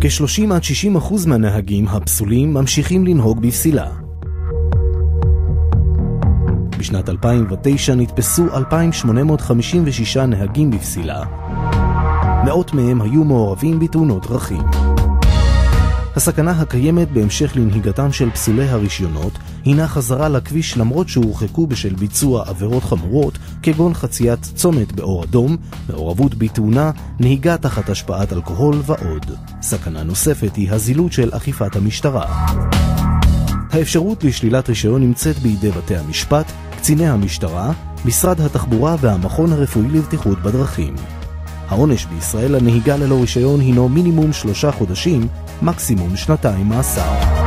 כ-30-60% מהנהגים הפסולים ממשיכים לנהוג בפסילה. בשנת 2009 נתפסו 2,856 נהגים בפסילה. מאות מהם היו מעורבים בתאונות דרכים. הסכנה הקיימת בהמשך לנהיגתם של פסולי הרישיונות הינה חזרה לכביש למרות שהורחקו בשל ביצוע עבירות חמורות כגון חציית צומת באור אדום, מעורבות בתאונה, נהיגה תחת השפעת אלכוהול ועוד. סכנה נוספת היא הזילות של אכיפת המשטרה. האפשרות לשלילת רישיון נמצאת בידי בתי המשפט, קציני המשטרה, משרד התחבורה והמכון הרפואי לבטיחות בדרכים. העונש בישראל לנהיגה ללא רישיון הינו מינימום 3 חודשים, מקסימום 2 מאסר.